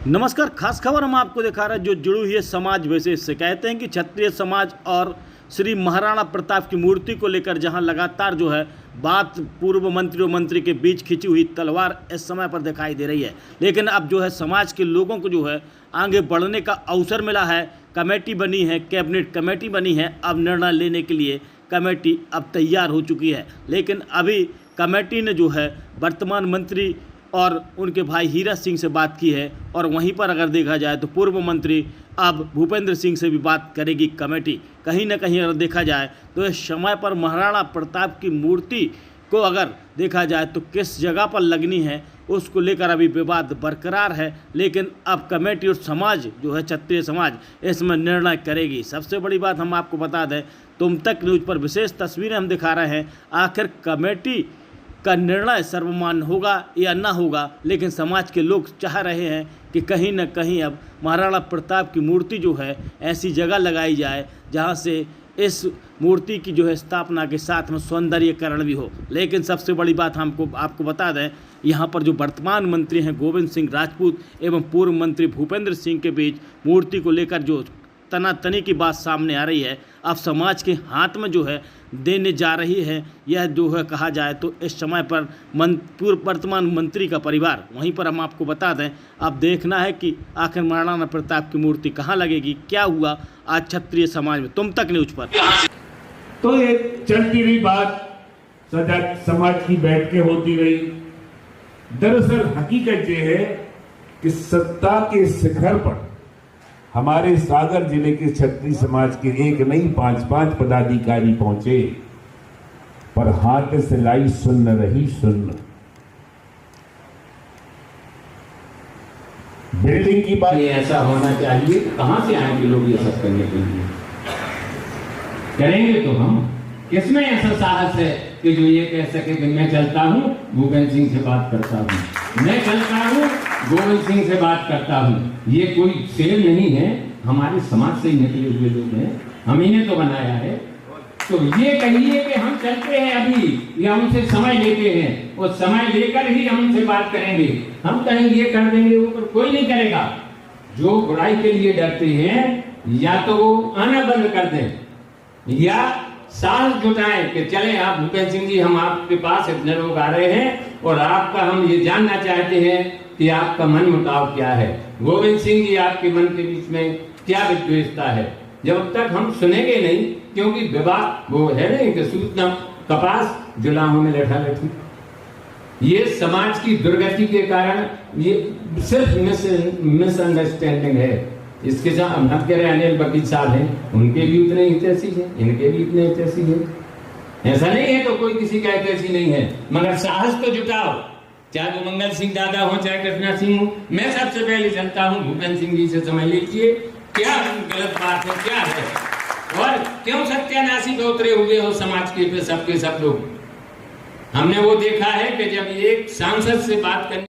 नमस्कार, खास खबर हम आपको दिखा रहे हैं जो जुड़ी हुई है समाज विशेष से। कहते हैं कि क्षत्रिय समाज और श्री महाराणा प्रताप की मूर्ति को लेकर जहां लगातार जो है बात पूर्व मंत्री और मंत्री के बीच खिंची हुई तलवार इस समय पर दिखाई दे रही है, लेकिन अब जो है समाज के लोगों को जो है आगे बढ़ने का अवसर मिला है। कमेटी बनी है, कैबिनेट कमेटी बनी है, अब निर्णय लेने के लिए कमेटी अब तैयार हो चुकी है। लेकिन अभी कमेटी ने जो है वर्तमान मंत्री और उनके भाई हीरा सिंह से बात की है, और वहीं पर अगर देखा जाए तो पूर्व मंत्री अब भूपेंद्र सिंह से भी बात करेगी कमेटी। कहीं ना कहीं अगर देखा जाए तो इस समय पर महाराणा प्रताप की मूर्ति को अगर देखा जाए तो किस जगह पर लगनी है उसको लेकर अभी विवाद बरकरार है। लेकिन अब कमेटी और समाज जो है क्षत्रिय समाज इसमें निर्णय करेगी। सबसे बड़ी बात हम आपको बता दें, तुम तक न्यूज़ पर विशेष तस्वीरें हम दिखा रहे हैं। आखिर कमेटी का निर्णय सर्वमान्य होगा या ना होगा, लेकिन समाज के लोग चाह रहे हैं कि कहीं न कहीं अब महाराणा प्रताप की मूर्ति जो है ऐसी जगह लगाई जाए जहां से इस मूर्ति की जो है स्थापना के साथ में सौंदर्यीकरण भी हो। लेकिन सबसे बड़ी बात आपको बता दें, यहाँ पर जो वर्तमान मंत्री हैं गोविंद सिंह राजपूत एवं पूर्व मंत्री भूपेंद्र सिंह के बीच मूर्ति को लेकर जो तनातनी की बात सामने आ रही है, अब समाज के हाथ में जो है देने जा रही है। यह जो है कहा जाए तो इस समय पर वर्तमान मंत्री का परिवार, वहीं पर हम आपको बता दें अब देखना है कि आखिर महाराणा प्रताप की मूर्ति कहाँ लगेगी, क्या हुआ आज क्षत्रिय समाज में। तुम तक न्यूज़ पर तो ये चलती रही बात, सदा समाज की बैठकें होती रही। दरअसल हकीकत ये है कि सत्ता के शिखर पर हमारे सागर जिले के क्षत्रिय समाज के एक नहीं 5-5 पदाधिकारी पहुंचे, पर हाथ से लाई सुन्न रही सुन्न। बिल्डिंग की बात, ये ऐसा होना चाहिए। कहां से आएंगे लोग ये सब करने के लिए? करेंगे तो हम। किसमें ऐसा साहस है कि जो ये कह सके कि मैं चलता हूं भूपेंद्र सिंह से बात करता हूं, मैं चलता हूं गोविंद सिंह से बात करता हूं? ये कोई सेल नहीं है, हमारे समाज से ही निकले हुए लोग हैं, हम ही ने तो बनाया है। तो ये कहिए कि हम चलते हैं अभी या उनसे समय लेते हैं, और समय लेकर ही हम उनसे बात करेंगे। हम कहेंगे ये कर देंगे, वो पर कोई नहीं करेगा। जो बुराई के लिए डरते हैं या तो वो आना बंद कर दें या साहस जुटाएं कि चले आप भूपेंद्र सिंह जी, हम आपके पास इतने लोग आ रहे हैं और आपका हम ये जानना चाहते हैं कि आपका मन मुटाव क्या है। गोविंद सिंह जी, आपके मन के बीच में क्या विद्वेषता है? जब तक हम सुनेंगे नहीं, क्योंकि विवाह वो है नहीं कि सूतना कपास जुलाहों में लेठा लेठी। ये समाज की दुर्गति के कारण ये सिर्फ मिसअंडरस्टैंडिंग है। इसके साथ अब कह रहे अनिल वकील साहब हैं, उनके भी उतने हितैषी हैं, इनके भी इतने हितैषी हैं। ऐसा नहीं है तो कोई किसी का हितैषी नहीं है, मगर साहस तो जुटाओ। चाहे वो मंगल सिंह दादा हो चाहे कृष्णा सिंह हो, मैं सबसे पहले चलता हूँ भूपेंद्र सिंह जी से समझ लीजिए क्या गलत बात है, क्या है, और क्यों सत्यानाशी पे उतरे हुए हो समाज के पे सबके सब लोग। हमने वो देखा है कि जब एक सांसद से बात करने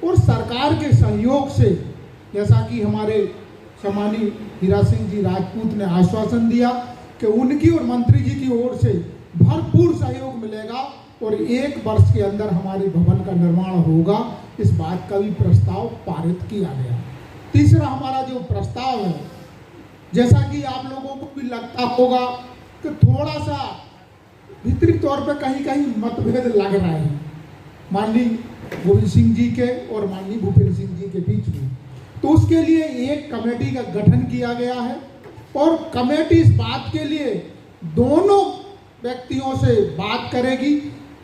और सरकार के सहयोग से, जैसा कि हमारे सम्मानीय हीरा सिंह जी राजपूत ने आश्वासन दिया कि उनकी और मंत्री जी की ओर से भरपूर सहयोग मिलेगा और 1 वर्ष के अंदर हमारे भवन का निर्माण होगा। इस बात का भी प्रस्ताव पारित किया गया। तीसरा हमारा जो प्रस्ताव है, जैसा कि आप लोगों को भी लगता होगा कि थोड़ा सा भीतरी तौर पर कहीं कहीं मतभेद लग रहे हैं माननीय गोविंद सिंह जी के और माननीय भूपेंद्र सिंह जी के बीच में। तो उसके लिए एक कमेटी का गठन किया गया है, और कमेटी इस बात के लिए दोनों व्यक्तियों से बात करेगी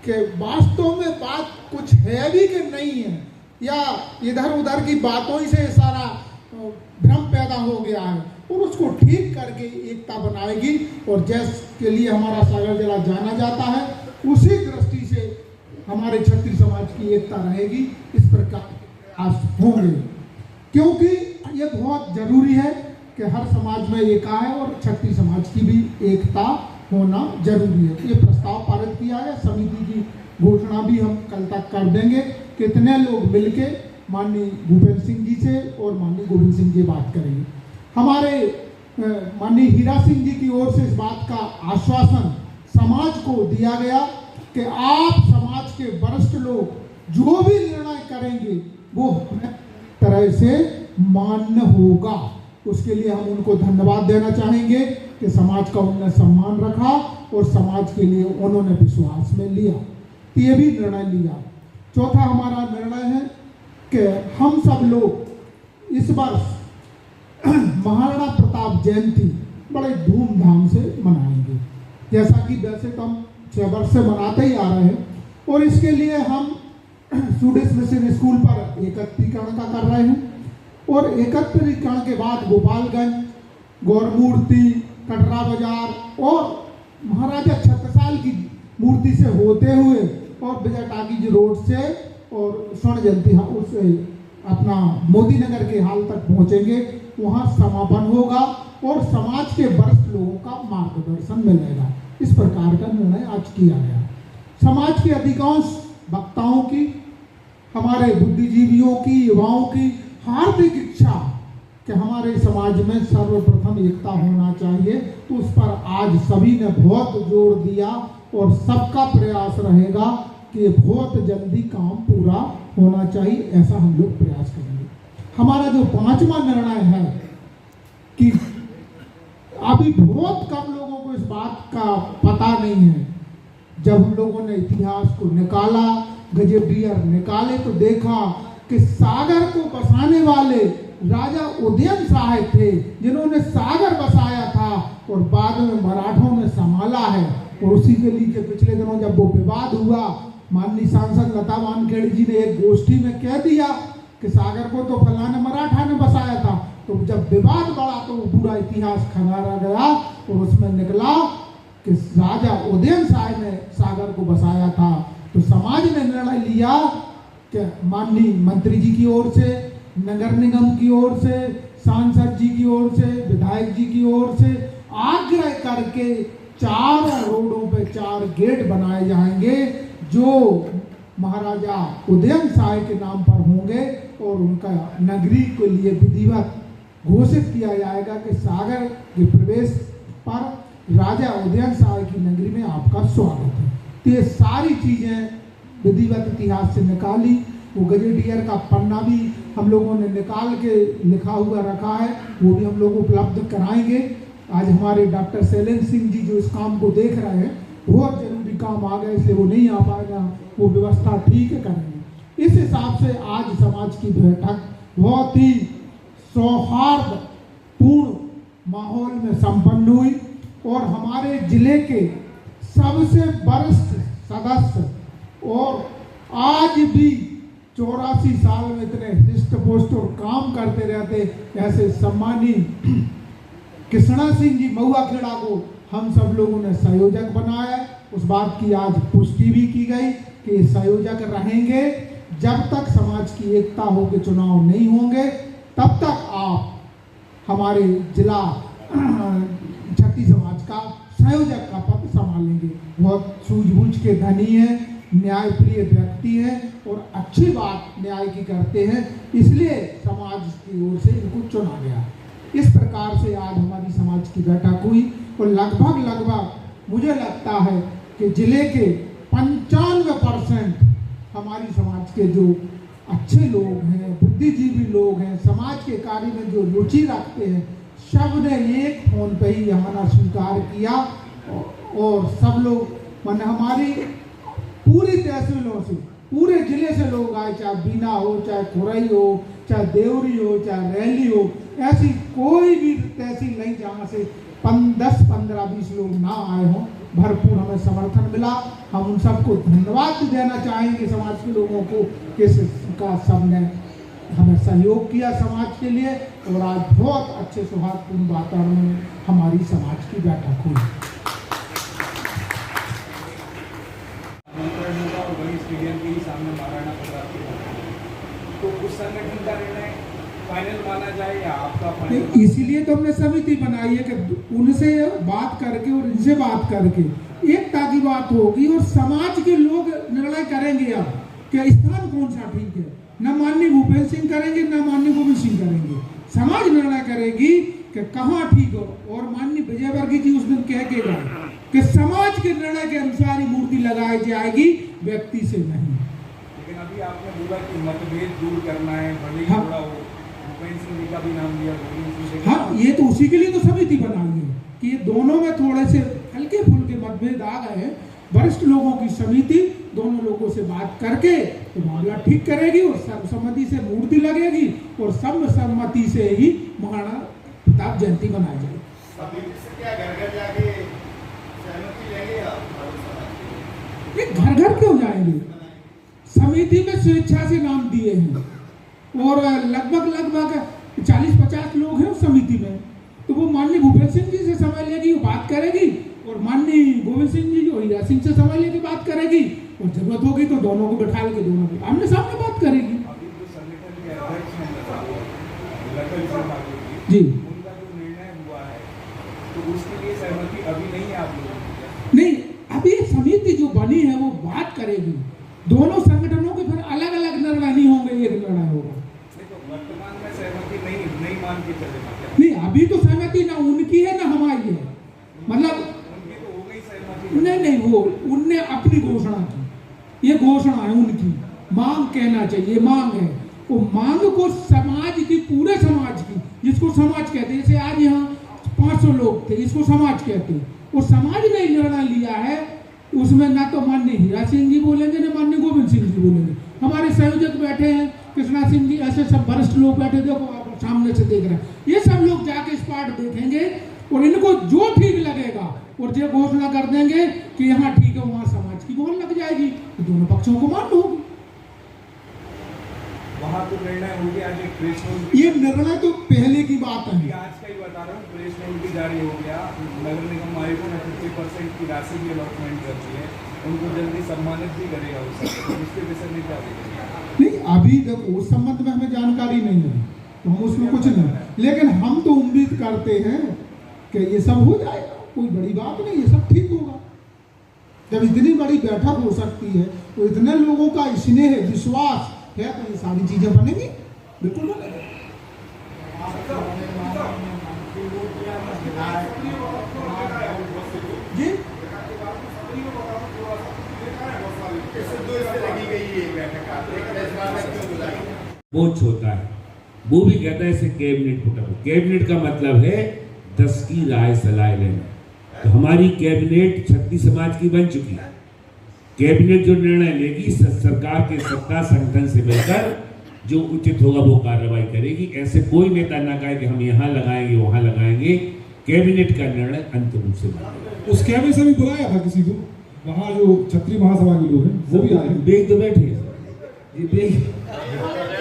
कि वास्तव में बात कुछ है भी कि नहीं है, या इधर उधर की बातों ही से सारा भ्रम पैदा हो गया है, और उसको ठीक करके एकता बनाएगी। और जिसके लिए हमारा सागर जिला जाना जाता है, उसी दृष्टि से हमारे क्षत्रिय समाज की एकता रहेगी। इस प्रकार आज होंगे, क्योंकि ये बहुत जरूरी है कि हर समाज में एकता है और क्षत्रिय समाज की भी एकता होना जरूरी है। ये प्रस्ताव पारित किया है, समिति की घोषणा भी हम कल तक कर देंगे। कितने लोग मिलके माननीय भूपेंद्र सिंह जी से और माननीय गोविंद सिंह जी बात करेंगे। हमारे माननीय हीरा सिंह जी की ओर से इस बात का आश्वासन समाज को दिया गया कि आप समाज के वरिष्ठ लोग जो भी निर्णय करेंगे वो हमें तरह से मान्य होगा। उसके लिए हम उनको धन्यवाद देना चाहेंगे कि समाज का उन्होंने सम्मान रखा और समाज के लिए उन्होंने विश्वास में लिया, ये भी निर्णय लिया। चौथा हमारा निर्णय है कि हम सब लोग इस वर्ष महाराणा प्रताप जयंती बड़े धूमधाम से मनाएंगे, जैसा कि वैसे तो हम 6 वर्ष से मनाते ही आ रहे हैं। और इसके लिए हम स्टूडेंट्स मिशन स्कूल पर एकत्रीकरण का कर रहे हैं और एकत्रीकरण के बाद गोपालगंज, गौरमूर्ति, कटरा बाजार और महाराजा छत्रसाल की मूर्ति से होते हुए और विजय टाकीज रोड से और स्वर्ण जयंती हाउस से अपना मोदी नगर के हाल तक पहुंचेंगे। वहां समापन होगा और समाज के वरिष्ठ लोगों का मार्गदर्शन मिलेगा। इस प्रकार का निर्णय आज किया गया। समाज के अधिकांश वक्ताओं की, हमारे बुद्धिजीवियों की, युवाओं की हार्दिक इच्छा कि हमारे समाज में सर्वप्रथम एकता होना चाहिए, तो उस पर आज सभी ने बहुत जोर दिया और सबका प्रयास रहेगा कि बहुत जल्दी काम पूरा होना चाहिए। ऐसा हम लोग प्रयास करेंगे। हमारा जो 5वां निर्णय है कि अभी बहुत कम लोगों को इस बात का पता नहीं है। जब हम लोगों ने इतिहास को निकाला, गजेटियर निकाले, तो देखा कि सागर को बसाने वाले राजा उदयन शाह थे, जिन्होंने सागर बसाया था और बाद में मराठों ने संभाला है। और उसी के लिए पिछले दिनों जब वो विवाद हुआ, माननीय सांसद लता वानखेड़े जी ने एक गोष्ठी में कह दिया कि सागर को तो फलाने मराठा ने बसाया था। तो जब विवाद बढ़ा तो वो पूरा इतिहास खंगारा गया और उसमें निकला कि राजा उदयन शाह ने सागर को बसाया था। तो समाज ने निर्णय लिया कि माननीय मंत्री जी की ओर से, नगर निगम की ओर से, सांसद जी की ओर से, विधायक जी की ओर से आग्रह करके 4 रोडों पे 4 गेट बनाए जाएंगे जो महाराजा उदयन शाह के नाम पर होंगे और उनका नगरी के लिए विधिवत घोषित किया जाएगा कि सागर के प्रवेश पर राजा उदयन शाह की नगरी में आपका स्वागत है। तो ये सारी चीज़ें विधिवत इतिहास से निकाली। वो गजेटियर का पन्ना भी हम लोगों ने निकाल के लिखा हुआ रखा है, वो भी हम लोग उपलब्ध कराएंगे। आज हमारे डॉक्टर शैलेंद्र सिंह जी जो इस काम को देख रहे हैं, बहुत जरूरी काम आ गया, इसलिए वो नहीं आ पाएगा, वो व्यवस्था ठीक करेंगे। इस हिसाब से आज समाज की बैठक बहुत ही सौहार्दपूर्ण माहौल में संपन्न हुई और हमारे जिले के सबसे वरिष्ठ सदस्य और आज भी 84 साल में इतने हृष्ट पुष्ट और काम करते रहते ऐसे सम्मानीय कृष्णा सिंह जी महुआखेड़ा को हम सब लोगों ने संयोजक बनाया। उस बात की आज पुष्टि भी की गई कि संयोजक रहेंगे। जब तक समाज की एकता हो के चुनाव नहीं होंगे तब तक आप हमारे जिला क्षत्रिय समाज का संयोजक का पद संभालेंगे। बहुत सूझबूझ के धनी है, न्यायप्रिय व्यक्ति है और अच्छी बात न्याय की करते हैं, इसलिए समाज की ओर से इनको चुना गया। इस प्रकार से आज हमारी समाज की बैठक हुई और लगभग मुझे लगता है कि जिले के 95% हमारी समाज के जो अच्छे लोग हैं, बुद्धिजीवी लोग हैं, समाज के कार्य में जो रुचि रखते हैं, सब ने एक फोन पे ही आना स्वीकार किया और सब लोग माने हमारी पूरी तहसीलों से, पूरे जिले से लोग आए, चाहे बीना हो, चाहे खुरई हो, चाहे देवरी हो, चाहे रैली हो, ऐसी कोई भी तहसील नहीं जहाँ से 10, 15, 20 लोग ना आए हों। भरपूर हमें समर्थन मिला। हम उन सबको धन्यवाद देना चाहेंगे समाज के लोगों को कि इसका सबने हमें सहयोग किया समाज के लिए और आज बहुत अच्छे सौहार्दपूर्ण वातावरण में हमारी समाज की बैठक हुई। महाराणा प्रताप की बनाई, तो उस संगठन का निर्णय फाइनल माना जाए या आपका फाइनल? इसीलिए तो हमने समिति बनाई है कि उनसे बात करके और इनसे बात करके एकता की बात होगी और समाज के लोग निर्णय करेंगे अब कि स्थान कौन सा ठीक है। न माननीय भूपेंद्र सिंह करेंगे न माननीय गोविंद सिंह करेंगे, समाज निर्णय करेगी कि कहाँ ठीक हो। और माननीय विजयवर्गीय जी उस दिन कह के गए कि समाज के निर्णय के अनुसार ही मूर्ति लगाई जाएगी, व्यक्ति से नहीं। लेकिन अभी आपने बोला कि मतभेद दूर करना है, भले ही हाँ। थोड़ा हो, भूपेंद्र सिंह जी का भी नाम लिया, गोविंद सिंह जी का। हाँ, ये तो उसी के लिए तो समिति बनाई है कि ये दोनों में थोड़े से हल्के फुल्के मतभेद आ गए हैं। वरिष्ठ लोगों की समिति दोनों लोगों से बात करके तो मामला ठीक करेगी और सर्वसम्मति से मूर्ति लगेगी और सर्वसम्मति से ही महाराणा प्रताप जयंती मनाई जाएगी। समिति से क्या घर घर जाके सहमति लेंगे या ये घर घर क्यों जाएंगे? समिति में स्वेच्छा से नाम दिए हैं और लगभग 40-50 लोग हैं उस समिति में, तो वो माननीय भूपेंद्र सिंह जी से समय लेगी, वो बात करेगी और माननीय गोविंद सिंह जी जो हीरा सिंह से समय लेके बात करेगी और जरूरत होगी तो दोनों को बैठा के दोनों को आमने सामने बात करेगी। अभी जो संगठन के अध्यक्ष हैं लखन सिंह ठाकुर जी, उनका जो निर्णय हुआ है तो उसके लिए सहमति अभी नहीं है आप लोगों की? नहीं, अभी समिति जो बनी है वो बात करेगी, दोनों संगठनों के फिर अलग अलग निर्णय नहीं होंगे, एक निर्णय होगा। तो वर्तमान में सहमति नहीं मान के चलेगा क्या? नहीं, अभी तो सहमति ना उनकी है ना हमारी है, मतलब उनकी तो हो गई सहमति। नहीं, वो उनने अपनी घोषणा की, ये घोषणा है उनकी, मांग कहना चाहिए, मांग है। वो मांग को समाज की, पूरे समाज की, जिसको समाज कहते हैं, जैसे आज यहाँ 500 लोग थे, इसको समाज कहते हैं, और समाज ने निर्णय लिया है, उसमें ना तो माननीय हीरा सिंह जी बोलेंगे ना माननीय गोविंद सिंह जी बोलेंगे, हमारे संयोजक बैठे हैं, कृष्णा सिंह जी, ऐसे सब वरिष्ठ लोग बैठे, देखो आप सामने से देख रहे हैं, ये सब लोग जाके स्पॉट देखेंगे और इनको जो ठीक लगेगा और जो घोषणा कर देंगे कि यहाँ ठीक है, वहाँ समाज की मोहर लग जाएगी, तो दोनों पक्षों को मान होगी। वहाँ तो निर्णय हो गया, आज एक प्रेस नोट, ये निर्णय तो पहले की बात है, आज का ही बता रहा हूँ, प्रेस नोट भी जारी हो गया। नगर निगम आयोग ने 50% की राशि भी अलॉटमेंट कर दी है, उनको जल्दी सम्मानित भी करेगा उसके विषय में क्या देखेंगे? नहीं, अभी देखो उस संबंध में हमें जानकारी नहीं है, तो हम उसमें कुछ नहीं, लेकिन हम तो उम्मीद करते हैं कि ये सब हो जाएगा, कोई बड़ी बात नहीं, ये सब ठीक होगा। जब इतनी बड़ी बैठक हो सकती है तो इतने लोगों का स्नेह विश्वास है तो ये सारी चीजें बनेंगी, बिल्कुल बनेंगी। जी, बोझ होता है, वो भी कहता है इसे कैबिनेट पुट अप। कैबिनेट का मतलब है 10 की राय सलाह लेना। तो हमारी कैबिनेट छत्ती समाज की बन चुकी है। कैबिनेट जो निर्णय लेगी सरकार के सत्ता संगठन से मिलकर जो उचित होगा वो कार्रवाई करेगी। ऐसे कोई नेता ना कहे कि हम यहाँ लगाएंगे वहाँ लगाएंगे। कैबिनेट का निर्णय अंतिम रूप से बनेगा। उस कैबिनेट से भी बुलाया था किसी को, वहाँ जो क्षत्रिय महासभा के लोग हैं वो भी आए। बेग तो बैठे हैं ये बेग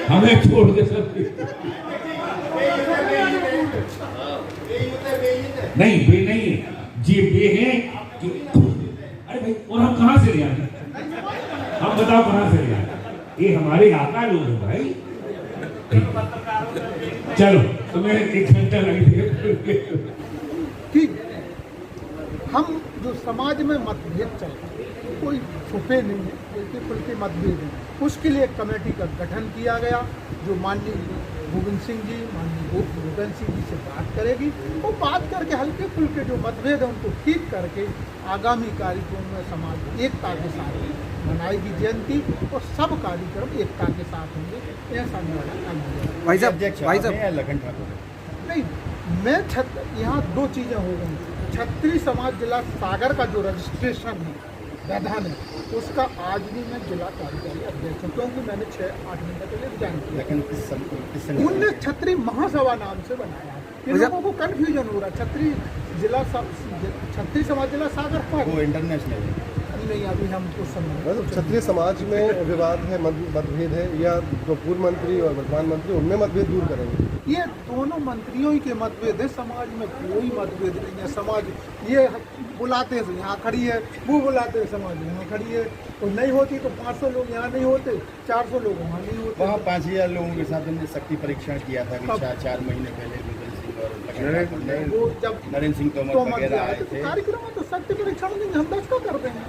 हमें छोड़ के सब नहीं बे नहीं है जी, बे है कि अरे भाई, और हम कहाँ से ले आए? हम बताओ कहाँ से ले आए? ये हमारे आका लोग हैं भाई। चलो तुम्हें 1 घंटा लगेगा। ठीक, हम जो समाज में मतभेद चल रहे हैं, कोई छुपे नहीं है, हल्के फुल्के मतभेद हैं, उसके लिए एक कमेटी का गठन किया गया जो माननीय गोविंद सिंह जी, माननीय भूपेंद्र सिंह जी से बात करेगी। वो बात करके हल्के फुल्के जो मतभेद हैं उनको ठीक करके आगामी कार्यक्रम में समाज एकता के साथ मनाएगी जयंती और सब कार्यक्रम एकता के साथ होंगे, ऐसा निर्णय भाई साहब लखन ठाकुर नहीं। मैं यहाँ 2 चीज़ें हो गई। छत्री समाज जिला सागर का जो रजिस्ट्रेशन है वैधान है, उसका आज भी मैं जिला कार्यकारी अध्यक्ष हूँ, क्योंकि मैंने 6-8 महीने पहले रिजाइन किया। उनने छत्री महासभा नाम से बनाया है, इन लोगों को कन्फ्यूजन हो रहा है। छत्री समाज जिला सागर पर वो इंटरनेशनल नहीं अभी हम कुछ समय मतलब क्षत्रिय समाज में विवाद है, मतभेद है, या जो पूर्व मंत्री और वर्तमान मंत्री उनमें मतभेद दूर करेंगे? ये दोनों मंत्रियों ही के मतभेद है, समाज में कोई मतभेद नहीं है। समाज ये बुलाते हैं यहाँ खड़ी है, वो बुलाते हैं समाज यहाँ खड़ी है, और नहीं होती तो 500 लोग यहाँ नहीं होते, 400 लोग वहाँ नहीं होते। वहाँ 5000 लोगों के साथ हमने शक्ति परीक्षण किया था कि 4 महीने पहले वो जब नरेंद्र सिंह तोमर वगैरह आए थे। कार्यक्रम में तो शक्ति परीक्षण नहीं, हम 10 का कर देंगे।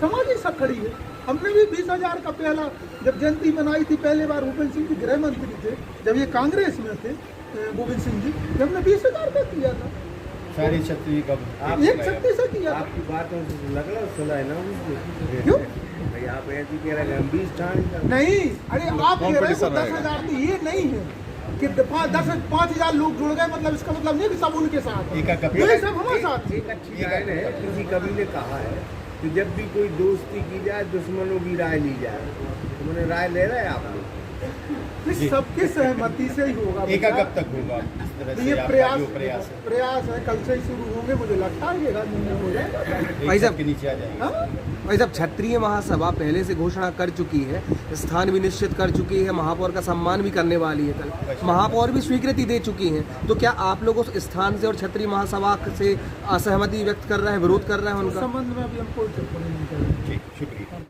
समाज ही सब खड़ी है। हमने भी 20,000 का पहला जब जयंती मनाई थी, पहले बार भूपेंद्र सिंह जी गृह मंत्री थे, जब ये कांग्रेस में थे गोविंद सिंह जी, जब हमने 20,000 का किया था। सारी शक्ति का एक शक्ति से किया था। आपकी बात लग रहा सुना है ना क्यों भाई, आप ऐसी कह रहे हैं 20 स्टार नहीं, अरे आप कह रहे हो 10,000 थी, ये नहीं है कि 5,000 लोग जुड़ गए, मतलब इसका मतलब नहीं कि सब उनके साथ हैं। ये सब हमारे साथ एक अच्छी राय है। किसी कवि ने कहा है कि जब भी कोई दोस्ती की जाए दुश्मनों की राय ली जाए। तो मैंने राय ले रहे हैं आप लोग, सबकी सहमति से ही होगा। एका कब तक होगा इस तरह से? ये आपका जो प्रयास है, कल से ही शुरू होंगे, मुझे लगता है ये हो जाएगा। भाई साहब के नीचे आ जाएगा। हाँ? भाई साहब, क्षत्रिय महासभा पहले से घोषणा कर चुकी है, स्थान भी निश्चित कर चुकी है, महापौर का सम्मान भी करने वाली है, कल महापौर भी स्वीकृति दे चुकी हैं। तो क्या आप लोग उस स्थान से और क्षत्रिय महासभा से असहमति व्यक्त कर रहे हैं, विरोध कर रहे हैं उनका? संबंध में अभी हम कोई टिप्पणी नहीं करेंगे। ठीक, शुक्रिया।